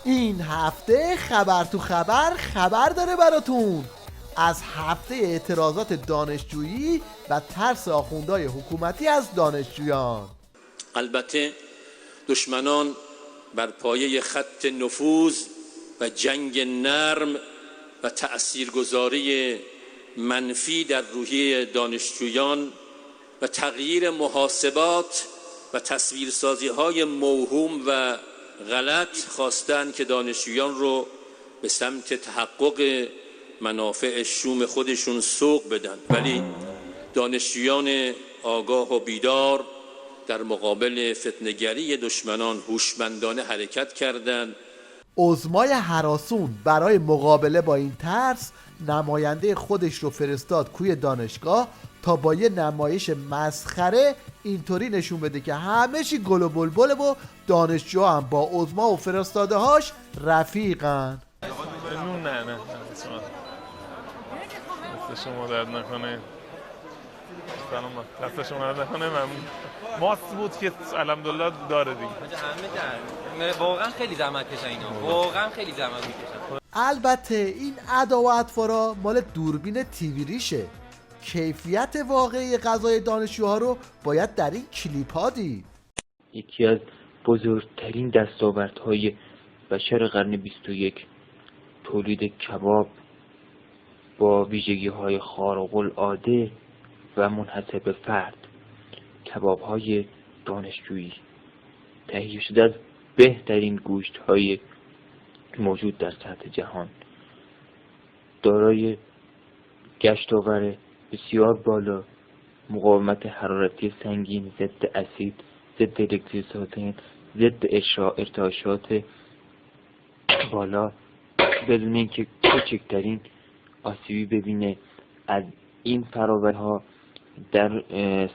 این هفته خبر تو خبر داره براتون از هفته اعتراضات دانشجویی و ترس آخوندهای حکومتی از دانشجویان. البته دشمنان بر پایه خط نفوذ و جنگ نرم و تأثیرگذاری منفی در روحیه دانشجویان و تغییر محاسبات و تصویرسازی‌های موهوم و غلط خواستند که دانشجویان رو به سمت تحقق منافع شوم خودشون سوق بدن، ولی دانشجویان آگاه و بیدار در مقابل فتنه‌گری دشمنان هوشمندانه حرکت کردند. عظمای هراسون برای مقابله با این ترس نماینده خودش رو فرستاد کوی دانشگاه تا با یه نمایش مسخره اینطوری نشون بده که همه چی گل و بلبله و دانشجوها هم با عظما و فرستاده هاش رفیقن. نه دست شما درد نکنه. سلام دست شما درد نکنه. ممنون. ماست بود که الحمدلله داره دیگه. همه واقعا خیلی زحمت کشن اینا. واقعا خیلی زحمت میکشن. البته این ادا و اطوارا مال دوربین تیوی ریشه. کیفیت واقعی غذای دانشجوها رو باید در این کلیپ ها دید. یکی از بزرگترین دستاوردهای بشر قرن 21 تولید کباب با ویژگی‌های خارق‌العاده و منحصر به فرد. کباب‌های دانشجویی تهیه شده از بهترین گوشت‌های موجود در سطح جهان، دارای گشتاور بسیار بالا، مقاومت حرارتی سنگین، ضد اسید، ضد الکتریسیته، ضد ارتعاشات بالا، بدون اینکه کوچکترین آسیبی ببینه. از این فراورها در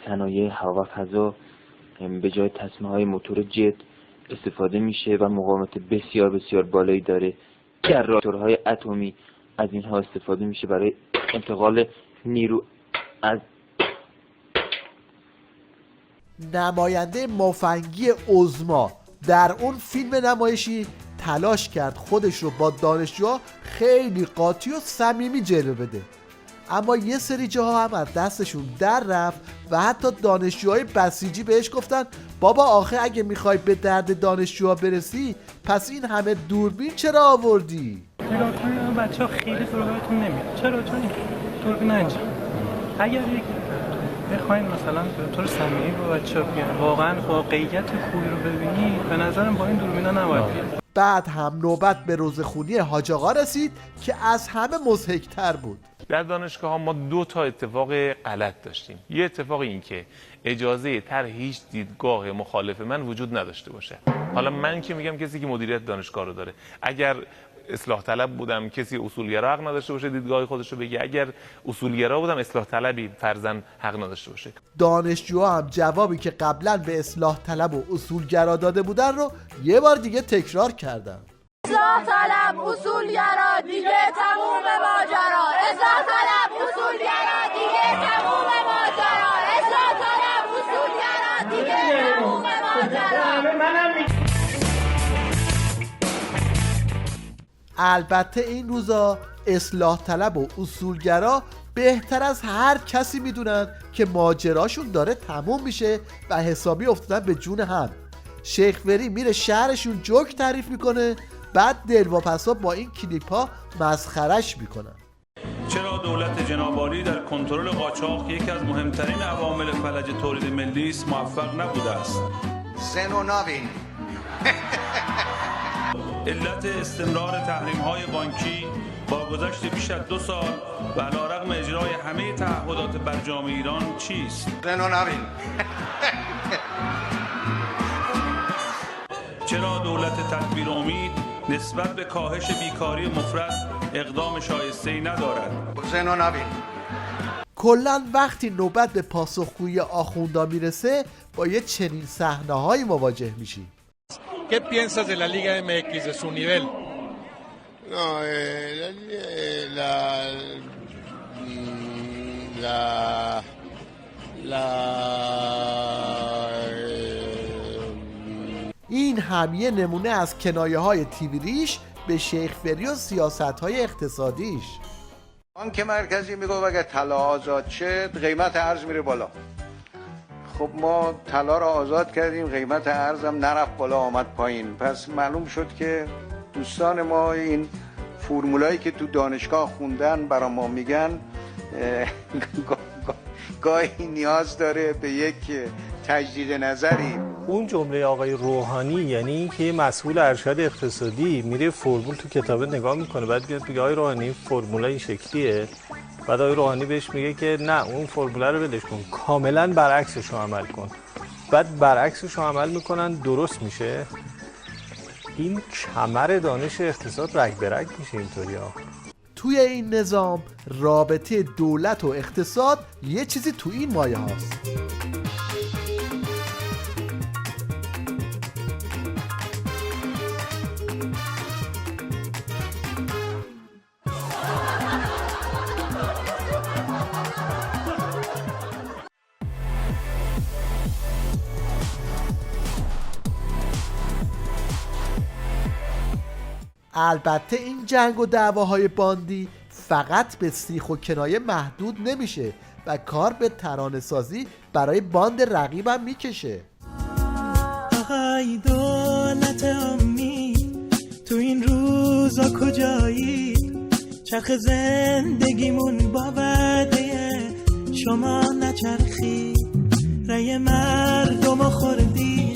صنایع هوا و فضا به جای تصمیم‌های موتور جت استفاده میشه و مقاومت بسیار بسیار بالایی داره. جنراتورهای اتمی از اینها استفاده میشه برای انتقال نیرو. از نماینده مفنگی عظما در اون فیلم نمایشی تلاش کرد خودش رو با دانشجوها خیلی قاطی و صمیمی جلوه بده، اما یه سری جاها هم از دستشون در رفت و حتی دانشجوهای بسیجی بهش گفتن بابا آخه اگه میخوای به درد دانشجوها برسی پس این همه دوربین چرا آوردی؟ نگاه بچه ها خیلی دوربینتون نمیاد. چرا؟ چون دوربین اینجا. اگر بخواین مثلا به طور صمیمی با بچه‌ها بیان واقعا واقعیت خوبی رو ببینی، به نظرم با این دوربینا نباید بیاد. بعد هم نوبت به روزخونی حاج آقا رسید که از همه مضحک‌تر بود. در دانشگاه ها ما 2 تا اتفاق غلط داشتیم. یه اتفاق این که اجازه طرح هیچ دیدگاه مخالف من وجود نداشته باشه. حالا من که میگم کسی که مدیریت دانشگاه رو داره، اگر اصلاح طلب بودم کسی اصولگرا حق نداشته باشه دیدگاه خودش رو بگه، اگر اصولگرا بودم اصلاح طلبی فرضاً حق نداشته باشه. دانشجوها هم جوابی که قبلا به اصلاح طلب و اصولگرا داده بودن رو یه بار دیگه تکرار کردن. اصلاح طلب اصولگرا دیگه تموم ماجرا. اصلاح طلب اصولگرا دیگه تموم ماجرا. اصلاح طلب اصولگرا دیگه تموم ماجرا. البته این روزا اصلاح طلب و اصولگرا بهتر از هر کسی میدونن که ماجراشون داره تموم میشه و حسابی افتادن به جون هم. شیخ وری میره شهرشون جوک تعریف میکنه، بعد دلواپسا با این کلیپ ها مسخرش میکنن. چرا دولت جناب عالی در کنترل قاچاق که یکی از مهمترین عوامل فلج تولید ملی است موفق نبوده است؟ زن و نابین. علت استمرار تحریم‌های بانکی با گذشت بیش از 2 سال و علیرغم اجرای همه تعهدات برجام ایران چیست؟ زن و نابین. چرا دولت تدبیر امید نسبت به کاهش بیکاری مفرط اقدام شایسته‌ای ندارد؟ زن و نابین. کلاً وقتی نوبت به پاسخگویی آخوندا میرسه با یه چنین صحنه‌هایی مواجه میشی. ¿Qué piensas de la Liga MX, de su nivel? No, این این هم یه نمونه از کنایه‌های تیویریش به شیخ فری و سیاست‌های اقتصادیش. بانک مرکزی میگه اگه طلا آزاد شه قیمت ارز میره بالا. خب ما طلا رو آزاد کردیم، قیمت ارز هم نرفت بالا، آمد پایین. پس معلوم شد که دوستان ما این فرمولایی که تو دانشگاه خوندن برا ما میگن گاهی نیاز داره به یک تجدید نظری. اون جمله آقای روحانی یعنی این که مسئول ارشد اقتصادی میره فرمول تو کتابه نگاه میکنه، بعد بیاد بگه آقای روحانی فرمول این شکلیه، بعد آقای روحانی بهش میگه که نه اون فرمول رو ولش کن، کاملا برعکسش رو عمل کن، بعد برعکسش رو عمل میکنن درست میشه. این کمر دانش اقتصاد رگ به رگ میشه اینطوری ها. توی این نظام رابطه دولت و اقتصاد یه چیزی تو این مایه هاست. البته این جنگ و دعواهای باندی فقط به سیخ و کنایه محدود نمیشه و کار به ترانه سازی برای باند رقیبم میکشه. آقای دولت امید تو این روزا کجایی؟ چرخ زندگیمون با وعده شما نچرخی، رای مردم خوردی،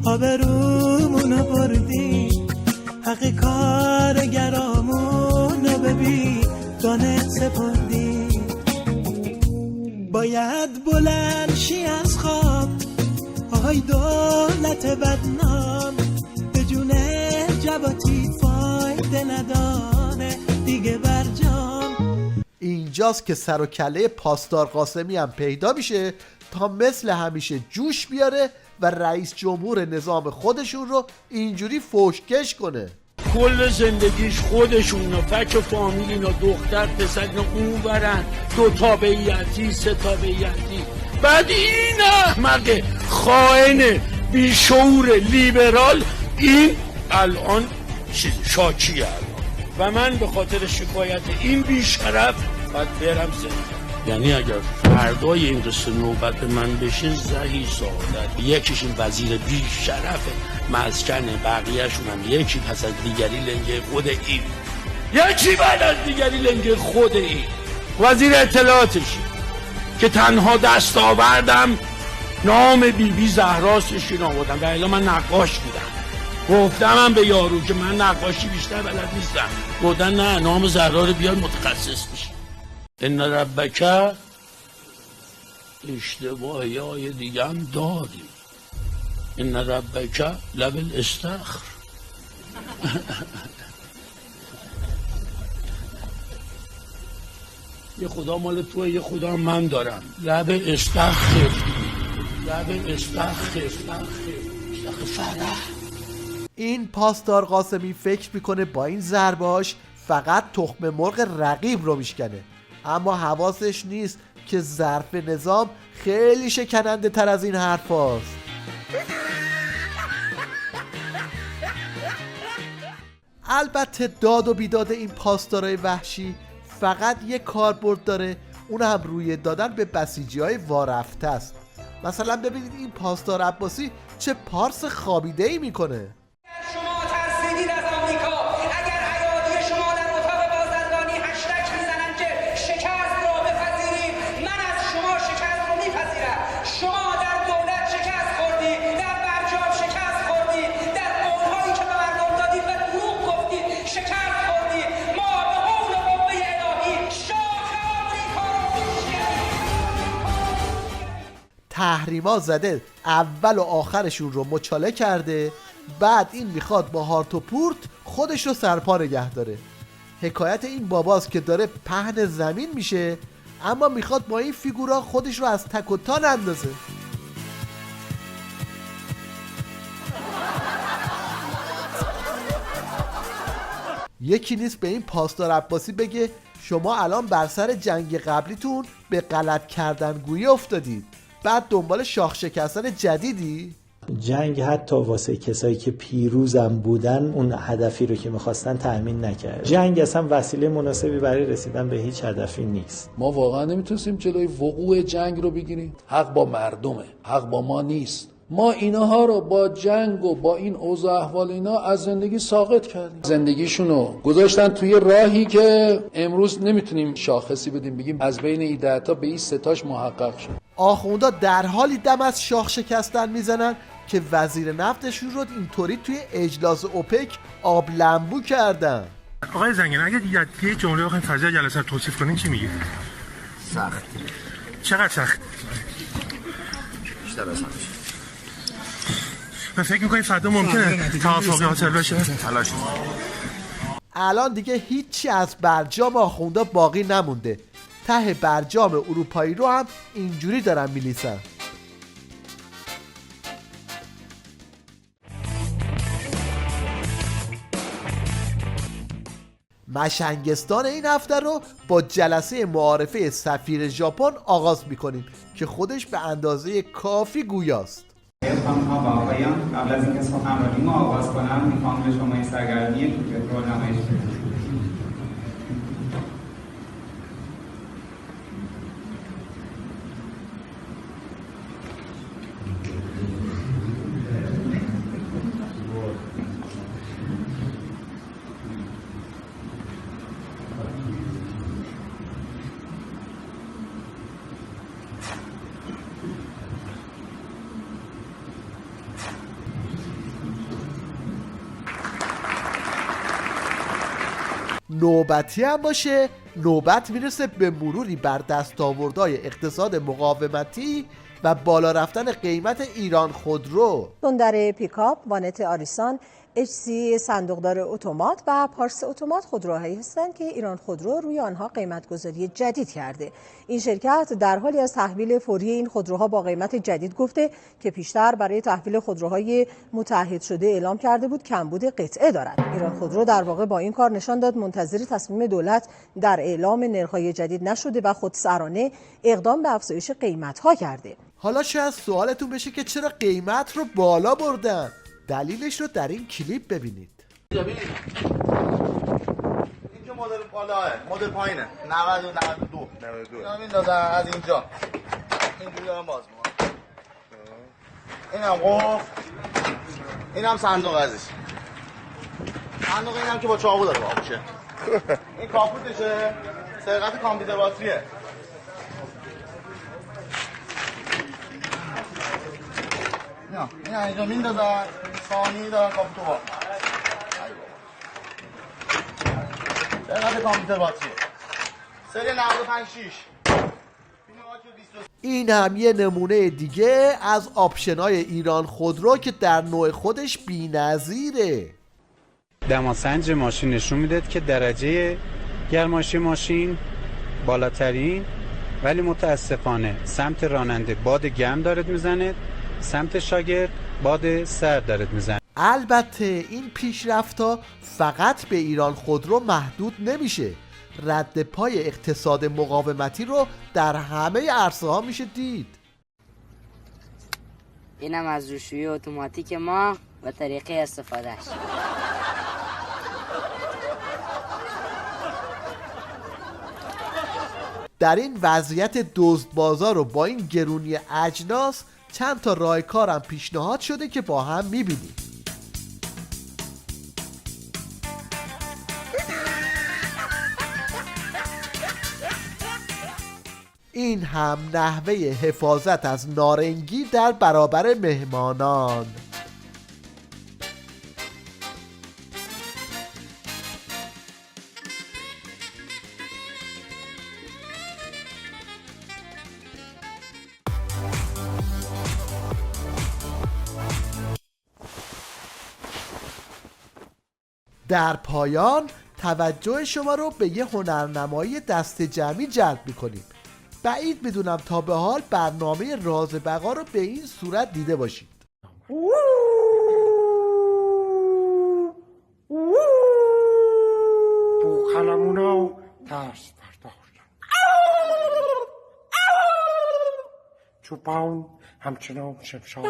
آبرومونو بردی، حق کارگرامونو ببین دانه سپردی. باید بلند شی از خواب آهای دولت بدنام، به جون جواتی فایده نداره دیگه برجام. اینجاست که سر و کله پاسدار قاسمی هم پیدا میشه تا مثل همیشه جوش بیاره و رئیس جمهور نظام خودشون رو اینجوری فوشکش کنه. کل زندگیش خودشون و فک فامیل اینا، دختر پسر اینا اون برن، 2 تابعیتی 3 تابعیتی. بعد این احمق خائن بیشعور لیبرال این الان شاکیه الان و من به خاطر شکایت این بیشرف باید برم زندگی. یعنی اگر فردای این قصه نوبت به من بشه زهی سعادت. یکیش این وزیر بیشرف مسکنه، بقیه‌شون هم یکی پس از دیگری لنگه خود این، یکی بعد از دیگری لنگه خود این. وزیر اطلاعاتش که تنها دستاوردم نام بی زهراستش که آوردم و الا من نقاش بودم. گفتمم به یارو که من نقاشی بیشتر بلد نیستم، گفتن نه نام زهرا رو بیار متخصص بشی. ان ربک اشتباهی های دیگه هم داریم. ان ربک لبل استخر. یه خدا مال توه، یه خدا من دارم. لب استخر، لب استخر فرح. این پاسدار قاسمی فکر میکنه با این ضرباش فقط تخم مرغ رقیب رو میشکنه، اما حواسش نیست که ظرف نظام خیلی شکننده تر از این حرف هاست. البته داد و بیداد این پاسدارای وحشی فقط یک کاربرد داره، اون هم روی دادن به بسیجی های وارفته است. مثلا ببینید این پاسدار عباسی چه پارس خابیده ای میکنه. شما ترسیدید از آمریکا، اگر ایادی شما در اتاق بازرگانی هشتگ میزنن که شکست را بپذیرید، من از شما شکست رو میپذیرم. شما در دولت شکست خوردید، در برجام شکست خوردید، در قولهایی که به مردم دادید و دروغ گفتید شکست خوردید. ما به قول قوه الهی شاخ آمریکا رو تحریما زده اول و آخرشون رو مچاله کرده، بعد این میخواد با هارت و پورت خودش رو سرپا نگه داره. حکایت این باباست که داره پهن زمین میشه اما میخواد با این فیگورا خودش رو از تک و تان اندازه. یکی نیست به این پاسدار عباسی بگه شما الان بر سر جنگ قبلیتون به غلط کردن گویی افتادید، بعد دنبال شاخ شکستن جدیدی؟ جنگ حتی واسه کسایی که پیروزم بودن اون هدفی رو که میخواستن تأمین نکرد. جنگ اصلا وسیله مناسبی برای رسیدن به هیچ هدفی نیست. ما واقعا نمیتونستیم جلوی وقوع جنگ رو بگیریم. حق با مردمه، حق با ما نیست. ما اینها رو با جنگ و با این اوضاع احوال اینا از زندگی ساقط کردیم. زندگیشونو گذاشتن توی راهی که امروز نمیتونیم شاخصی بدیم بگیم از بین این 10 تا به این 3 تاش محقق شد. آخوندا در حالی دم از شاخ شکستن میزنن که وزیر نفتشون رو اینطوری توی اجلاس اوپک آب لمبو کردن. آقای زنگنه اگه یه جمله بخوایم فضای جلسه رو توصیف کنین چی میگید؟ سخت. چقدر سخت؟ بیشتر از همش. و فکر میکنید فردا ممکنه توافقی حاصل بشه؟ تلاش الان دیگه هیچی از برجام آخوندا باقی نمونده. ته برجام اروپایی رو هم اینجوری دارن میلیسن. مشنگستان این هفته رو با جلسه معارفه سفیر ژاپن آغاز میکنیم که خودش به اندازه کافی گویاست. خانم‌ها و آقایان، قبل از اینکه سخنرانیمو آغاز کنم میخوام به شما این سرگرمی توپ رو نمایش بدم. نوبتی هم باشه، نوبت میرسه به مروری بر دستاوردهای اقتصاد مقاومتی و بالا رفتن قیمت ایران خودرو. تندر پیکاپ، وانت آریسان، HC صندوقدار اتومات و پارس اتومات خودروهایی هستند که ایران خودرو روی آنها قیمت‌گذاری جدید کرده. این شرکت در حالی از تحویل فوری این خودروها با قیمت جدید گفته که پیشتر برای تحویل خودروهای متعهد شده اعلام کرده بود کمبود قطعه دارد. ایران خودرو در واقع با این کار نشان داد منتظر تصمیم دولت در اعلام نرخ‌های جدید نشده و خودسرانه اقدام به افزایش قیمت‌ها کرده. حالا شاید سوالتون بشه که چرا قیمت رو بالا بردن؟ دلیلش رو در این کلیپ ببینید. اینجا مدل بالاه، مدل پایینه. 90 و 92. اینا میندازن از اینجا. اینجوری دارم باز میکنم. اینم قفل. اینم صندوق ازش. صندوق اینم که با چاقو داره باز میشه. این کاپوتشه. سرقت کامپیوتر باتریه. این اینجا میندازن ثانی دارن کاپوتو با سرقت کامپیوتر باتری سری 95.6. این هم یه نمونه دیگه از آپشن‌های ایران خودرو که در نوع خودش بی‌نظیره. دماسنج ماشین نشون میداد که درجه گرمایشی ماشین بالاترین، ولی متاسفانه سمت راننده باد گرم داره میزنه، سمت شاگرد باد سرد داره میزنه. البته این پیشرفت‌ها فقط به ایران خودرو محدود نمیشه. رد پای اقتصاد مقاومتی رو در همه عرصه ها میشه دید. اینم از روشویی اتوماتیک ما و طریقه استفادهش. در این وضعیت دزد بازار و با این گرونی اجناس چند تا راه کارم پیشنهاد شده که با هم میبینیم. این هم نحوه حفاظت از نارنگی در برابر مهمانان. در پایان توجه شما رو به یه هنرنمایی دست جمعی جلب می‌کنیم. بعید میدونم تا به حال برنامه راز بقا رو به این صورت دیده باشید. بوقلمونا دست برداشتن، چوپان همچنان شمشان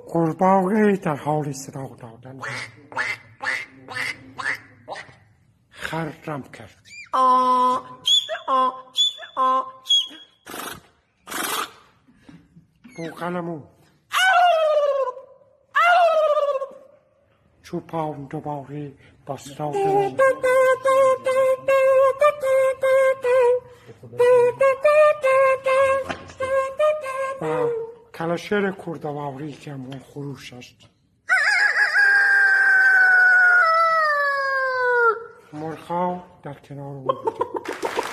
قورباغه در حال صدا دادن خرم کرد. بوقلمون چوپان دوباره با صدا دادن و کلاشر کردواری که همون خروش است. مرغ‌ها در کنار او بود.